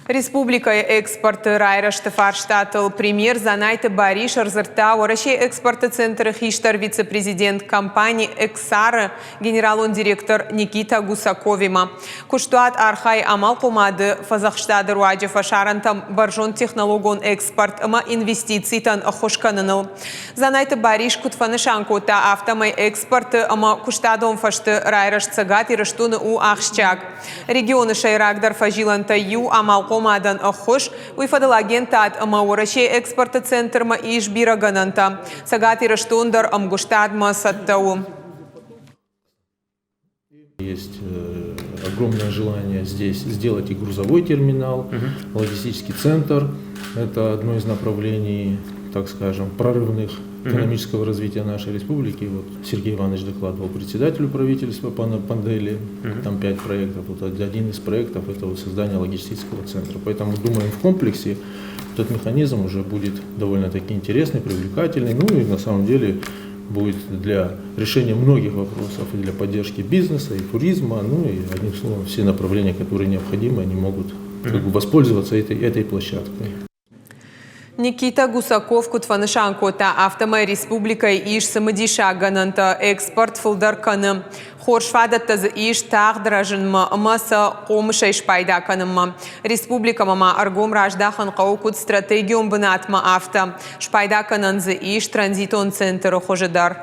Республика экспорт Райра Штефарштатл премьер Занайта Бариш Арзарта Орашей экспорта центра Хиштар вице-президент компании Эксара генерал-директор Никита Гусаковима. Куштуат Архай Амал Кумады Фазахштады Руаджи Фашарантам Баржон технологон экспорт ама инвестиций тан Ахошкананал. Занайта Бариш Кутфанышанкота автомай экспорт ама Куштадон Фашты Райра Штсагат и Раштуны у Ахшчак. Регионы Шайрагдар Фажиланта Ю Амал Комадан Ахош, уйфадал агентат Амаурашей экспорта центр ма иш бирагананта. Сагати Раштундар Амгуштад Масаттау. Есть огромное желание здесь сделать и грузовой терминал, логистический центр. Это одно из направлений, так скажем, прорывных экономического развития нашей республики. Вот Сергей Иванович докладывал председателю правительства пана Пандели, там 5 проектов. Вот один из проектов это вот создание логистического центра. Поэтому думаем в комплексе, этот механизм уже будет довольно-таки интересный, привлекательный. Ну и на самом деле будет для решения многих вопросов и для поддержки бизнеса, и туризма. Ну и одним словом, все направления, которые необходимы, они могут воспользоваться этой площадкой. Никита Гусаков Кутфанышанкота автомай республика иш самадиша гананта экспорт фулдарканы. Хоршфадатта иш тагдражынма маса комышайш пайда канымма. Республика мама аргом раждахан каукут стратегион бынатма авто. Шпайда кананзы иш транзитон центр хожедар.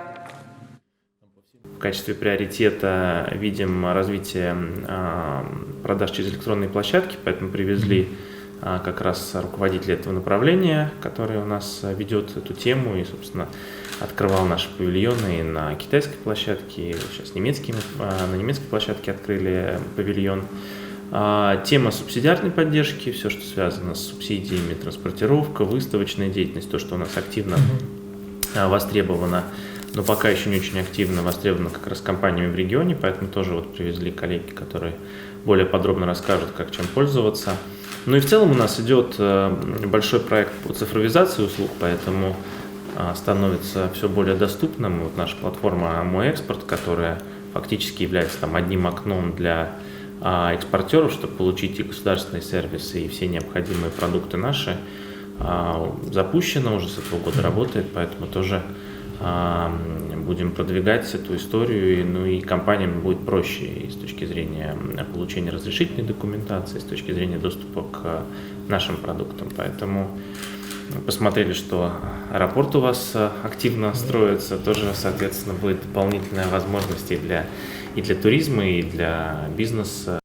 В качестве приоритета видим развитие продаж через электронные площадки, поэтому привезли как раз руководитель этого направления, который у нас ведет эту тему и, собственно, открывал наши павильоны и на китайской площадке, и сейчас на немецкой площадке открыли павильон. Тема субсидиарной поддержки, все, что связано с субсидиями, транспортировка, выставочная деятельность, то, что у нас активно востребовано, но пока еще не очень активно востребовано как раз компаниями в регионе, поэтому тоже вот привезли коллеги, которые более подробно расскажут, как чем пользоваться. Ну и в целом у нас идет большой проект по цифровизации услуг, поэтому становится все более доступным. Вот наша платформа «Мой экспорт», которая фактически является там одним окном для экспортеров, чтобы получить и государственные сервисы, и все необходимые продукты наши, запущена уже с этого года, работает, поэтому тоже будем продвигать эту историю, ну и компаниям будет проще и с точки зрения получения разрешительной документации, с точки зрения доступа к нашим продуктам. Поэтому посмотрели, что аэропорт у вас активно строится, тоже, соответственно, будет дополнительная возможность и для туризма, и для бизнеса